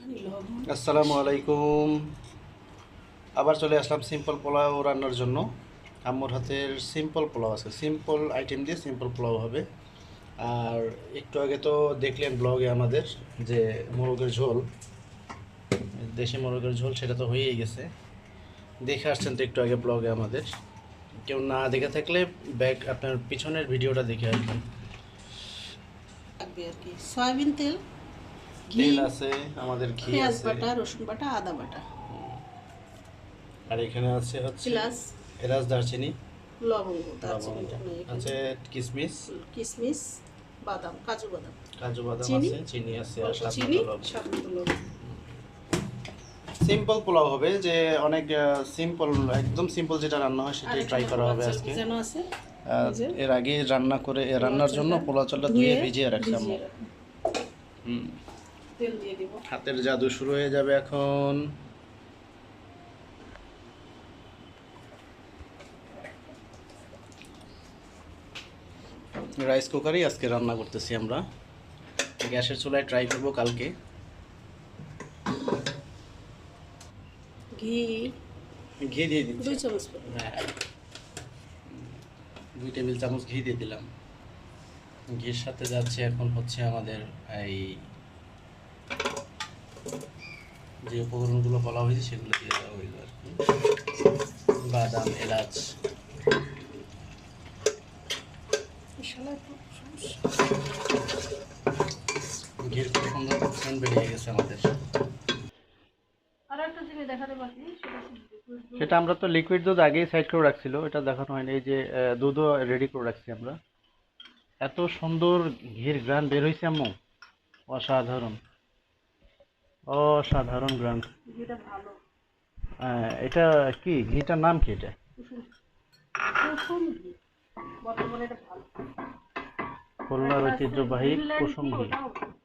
আসসালামু আলাইকুম। আবার চলে আসলাম সিম্পল পোলাও রান্নার জন্য। আম্মুর হাতের সিম্পল পোলাও আছে, সিম্পল আইটেম দিয়ে সিম্পল পোলাও হবে। আর একটু আগে তো দেখলেন ব্লগে আমাদের যে মোরগের ঝোল, দেশি মোরগের ঝোল, সেটা তো হয়েই গেছে। দেখে আসছেন তো একটু আগে ব্লগে আমাদের। কেউ না দেখে থাকলে ব্যাক আপনার পিছনের ভিডিওটা দেখে আসবেন। লাগবে আর কি সয়াবিন তেল, ঘি, তেল আছে, আমাদের ঘি পেঁয়াজ আছে, বাটা, রসুন বাটা, আদা বাটা, আর এখানে আছে হচ্ছে এলাচ, এলাচ, দারচিনি, লবঙ্গ, দারচিনি, লবঙ্গ এখানে আছে, কিশমিশ, কিশমিশ, বাদাম, কাজু বাদাম, কাজু বাদাম চিনি, আছে, চিনি আছে, আর অল্প স্বাদ চিনি, মতো লবণ। স্বাদ মতো লবণ। সিম্পল পোলাও হবে, যে অনেক সিম্পল, একদম সিম্পল যেটা রান্না হয় আর সেটাই ট্রাই এখানে করা পোলাও হবে চাল আজকে। ভিজানো আছে, এই যে এর আগে রান্নার জন্য চালটা পোলাও চালটা ধুয়ে ভিজিয়ে রাখছি আম্মু। ভিজিয়ে রাখুন। হুম। তেল দিয়ে দিব। হাতের জাদু শুরু হয়ে যাবে এখন। রাইস কুকারই আজকে রান্না করতেছি আমরা, গ্যাসের চুলায় ট্রাই করবো কালকে। ঘি ঘি দিয়ে দিচ্ছি। 2 চামচ করে। হ্যাঁ, 2 টেবিল চামচ ঘি দিয়ে দিলাম। ঘির সাথে যাচ্ছে এখন হচ্ছে আমাদের এই যে উপকরণগুলো বলা হয়েছে সেগুলো দিয়ে দেওয়া হইল আর কি। বাদাম, এলাচ। মশলা একটু সমস্যা। ঘির খুব সুন্দর সেন্ট বেরিয়ে গেছে আমাদের। আর একটা জিনিস দেখাতে বাকি, সেটা হচ্ছে liquid দুধ। সেটা আমরা তো লিকুইড দুধ আগেই সাইড করে রাখছিল, এটা দেখানো হয়নি। এই যে দুধও রেডি করে রাখছি আমরা। এত সুন্দর ঘির গ্রান বের হয়েছে আম্মু, অসাধারণ, অসাধারণ গ্রান। ঘিটা ভালো। এটা কি ঘিটার নাম কি এটা? কুসুম, কুসুম ঘি, বর্তমানে এটা ভালো। আর খুলনার একটা আছে ঐতিহ্যবাহী গ্রিনল্যান্ড কুসুম ঘি, ঘি। ওটাও ভালো।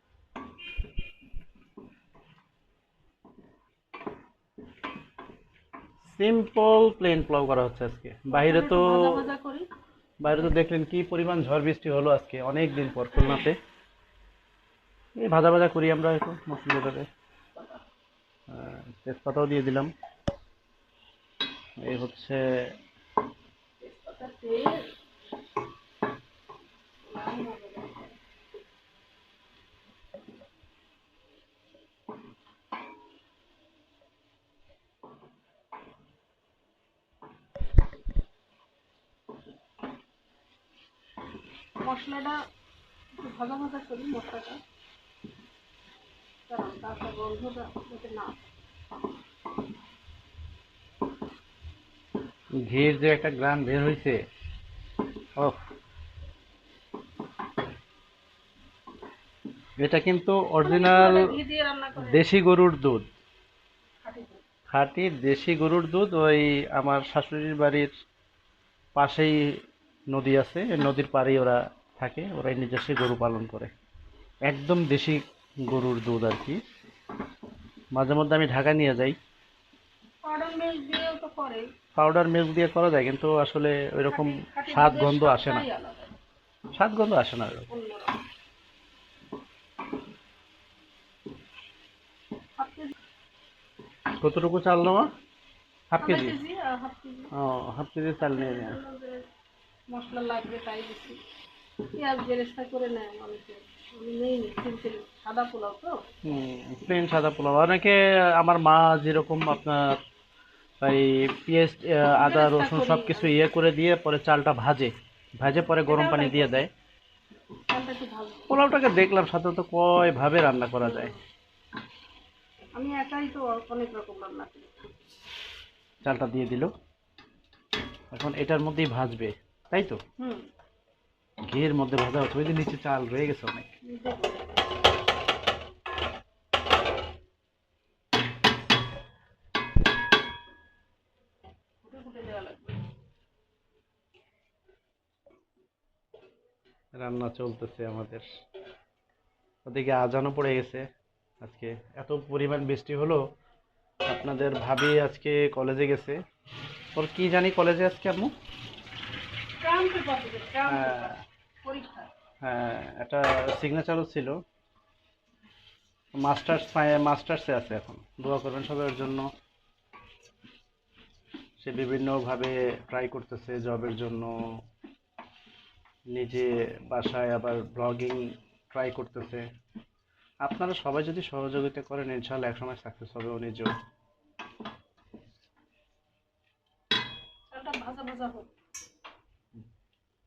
সিম্পল প্লেন পোলাও করা হচ্ছে আজকে। বাইরে মশলা তো একটু ভাজা ভাজা করি। বাইরে তো দেখলেন কি পরিমাণ ঝড় বৃষ্টি হলো আজকে, অনেক দিন পর খুলনাতে। এই ভাজা ভাজা করি আমরা একটু মশলাটাকে। তেজপাতাও দিয়ে দিলাম। এই হচ্ছে তেজপাতা, তেল, লাল মরিচ। মশলাটা একটু ভাজা ভাজা করি মশলাটা, কারণ তারপর গন্ধটা যাতে না আসে। ঘির যে একটা গ্রান বের হয়েছে, ওহ, এটা কিন্তু অনেকে তো অরিজিনাল এটা ঘি দিয়ে রান্না করে, দেশি গরুর দুধ, খাঁটি দুধ। খাঁটি দেশি গরুর দুধ। ওই আমার শাশুড়ির বাড়ির পাশেই নদী আছে, এই নদীর পাড়েই ওরা থাকে, ওরাই নিজস্ব গরু পালন করে। একদম দেশি গরুর দুধ আর কি। মাঝে মধ্যে আমি ঢাকা নিয়ে যাই। পাউডার মিল্ক দিয়েও তো করে। পাউডার মিল্ক দিয়ে করা যায়, কিন্তু আসলে ওইরকম খাঁটি খাঁটি স্বাদ দুধের গন্ধ আসে না। স্বাদটাই আলাদা, স্বাদ গন্ধ আসে না ওইরকম। অন্যরকম। হাফ কেজি, কতটুকু চাল নেওয়া? হাফ আধা কেজি? কেজি আর হাফ কেজি। ও, হাফ কেজি হাফ চাল নিয়ে কেজির নেওয়া। জন্য যে মশলা লাগবে তাই দিচ্ছি। পেঁয়াজ বেরেস্তা করে নেয় অনেকে, আমি নেইনি। সিম্পল সাদা পোলাও তো। প্লেন সাদা পোলাও। অনেকে, আমার মা যেরকম আপনার ওই পেঁয়াজ, আদা বেরেস্তা রসুন করি সব কিছু আমি, ইয়ে করে দিয়ে পরে চালটা ভাজে, ভাজে পরে গরম এটাও পানি তাই দিয়ে করি। দেয়। চালটা একটু ভাজবো। পোলাওটাকে দেখলাম সাধারণত কয় ভাবে রান্না করা হুম, যায়। আমি একাই তো অনেক রকম রান্না করি। চালটা দিয়ে দিল, এখন এটার মধ্যেই ভাজবে, তাই তো? হুম, ঘিয়ের মধ্যে ভাজা হচ্ছে, ওই যে নিচে চাল রয়ে গেছে অনেক। দেখো, ফুটে ফুটে দেওয়া লাগবে। রান্না চলতেছে আমাদের। ওদিকে আজানও পড়ে গেছে আজকে। এত পরিমাণ বৃষ্টি হলো, আপনাদের ভাবি আজকে কলেজে গেছে। ওর কি জানি কলেজে আজকে আম্মু? ট্রাম পেপার দেবে, ট্রাম হ্যাঁ, পেপার, পরীক্ষা। হ্যাঁ, একটা সিগনেচারও ছিল। মাস্টার্সে আছে এখন। দোয়া করবেন সবাই ওর জন্য। সে বিভিন্নভাবে ট্রাই করতেছে জবের জন্য, নিজে বাসায় আবার ব্লগিং ট্রাই করতেছে। আপনারা সবাই যদি সহযোগিতা করেন ইনশাল্লাহ একসময় সাকসেস হবে ও নিজেও। চালটা ভাজা ভাজা হোক,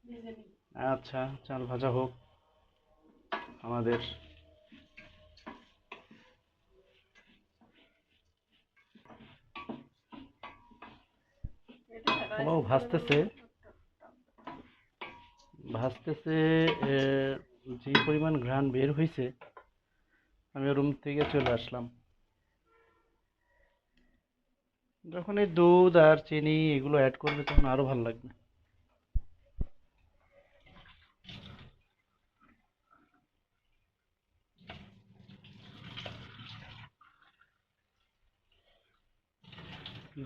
ভেজে নিই। আচ্ছা, চাল ভাজা হোক আমাদের। এটা পোলাও রাইস ভাজতেছে ভাজতেছে যে পরিমাণ ঘ্রাণ বের হয়েছে, আমি রুম থেকে চলে আসলাম। যখন এই দুধ আর চিনি এগুলো অ্যাড করবে তখন আরো ভালো লাগবে।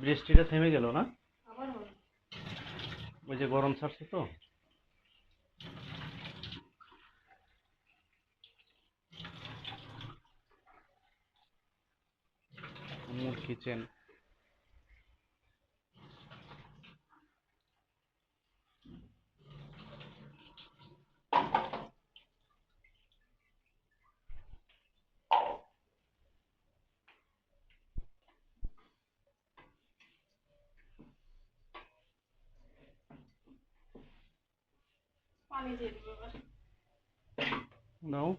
বৃষ্টিটা থেমে গেল না? আবার হবে। ওই যে গরম ছাড়ছে তো। আম্মুর কিচেন। পানি দিয়ে দিব এবার। নাও,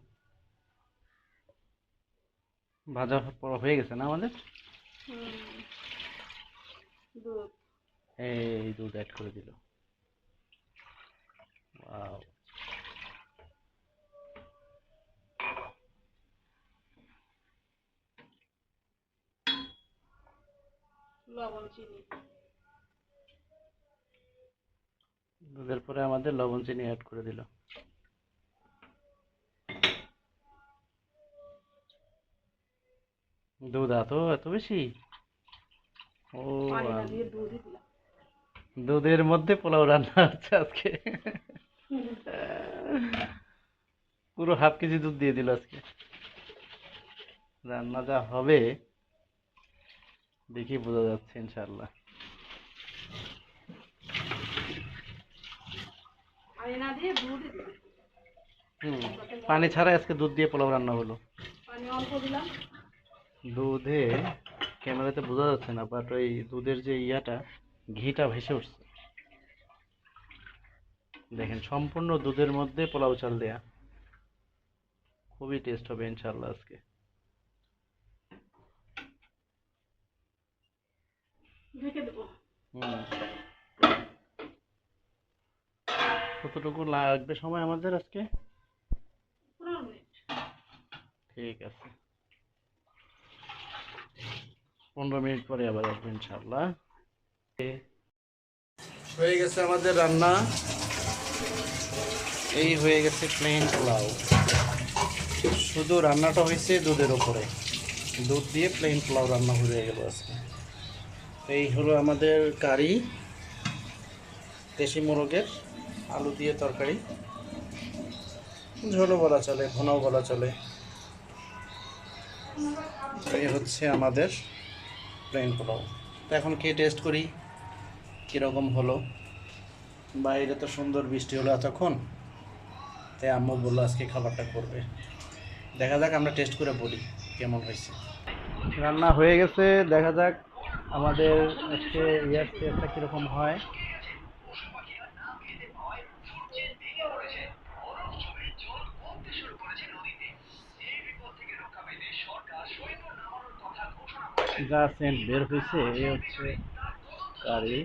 ভাজা পড়া হয়ে গেছে না আমাদের? হুম, দুধ। এই দুধ অ্যাড করে দিল। ওয়াও। লবণ, চিনি। দুধের পরে আমাদের লবণ চিনি অ্যাড করে দিল। দুধ এত বেশি? ও, পানি না দিয়ে দুধই দিলাম। দুধের মধ্যে পোলাও রান্না হচ্ছে আজকে। পুরো হাফ কেজি দুধ দিয়ে দিল আজকে। রান্না যা হবে দেখি বোঝা যাচ্ছে ইনশাল্লাহ। পানি না দিয়ে দুধই দিলাম। হুম, পানি ছাড়া আজকে দুধ দিয়ে পোলাও রান্না হলো। পানি অল্প দিলাম। দুধে ক্যামেরাতে বোঝা যাচ্ছে না, বাট ওই দুধের যে ইয়াটা, ঘিটা ভেসে উঠছে। দেখেন, সম্পূর্ণ দুধের মধ্যে পোলাও চাল দেয়া। খুবই টেস্ট হবে ইনশাল্লাহ আজকে। ঢেকে দেবো। হুম, কতটুকু লাগবে সময় আমাদের আজকে? 15 মিনিট। ঠিক আছে, 15 মিনিট পরে আবার আসবো ইনশাল্লাহ। হয়ে গেছে আমাদের রান্না। এই হয়ে গেছে প্লেন পোলাও। শুধু রান্নাটা হয়েছে দুধের ওপরে, দুধ দিয়ে প্লেন পোলাও রান্না হয়ে গেল আজকে। এই হলো আমাদের কারি, দেশি মোরগের আলু দিয়ে তরকারি। ঝোলও বলা চলে, ঘনও বলা চলে। এই হচ্ছে আমাদের প্লেন পোলাও। তো এখন খেয়ে টেস্ট করি কীরকম হলো। বাইরে তো সুন্দর বৃষ্টি হলো এতক্ষণ, তাই আম্মু বললো আজকে খাবারটা করবে। দেখা যাক, আমরা টেস্ট করে বলি কেমন হয়েছে। রান্না হয়ে গেছে, দেখা যাক আমাদের আজকে ইয়ার টেস্টটা কীরকম হয়। যা সেন্ট বের হয়েছে এই হচ্ছে কারি।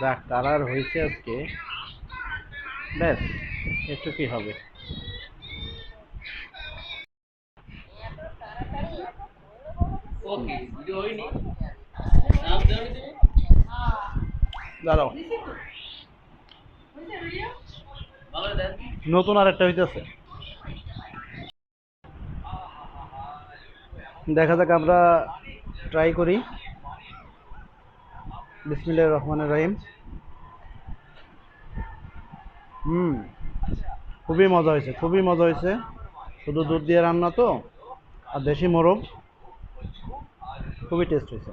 যা কালার হয়েছে আজকে, ব্যাস একটু কি হবে। দাঁড়াও, নতুন আরেকটা হইতেছে। দেখা যাক, আমরা ট্রাই করি। বিসমিল্লাহির রহমানির রহিম। হুম, খুবই মজা হয়েছে, খুবই মজা হয়েছে। শুধু দুধ দিয়ে রান্না তো, আর দেশি মোরগ, খুবই টেস্ট হয়েছে।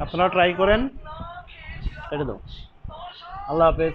আপনারা ট্রাই করেন। ছেড়ে দাও। আল্লাহ হাফেজ।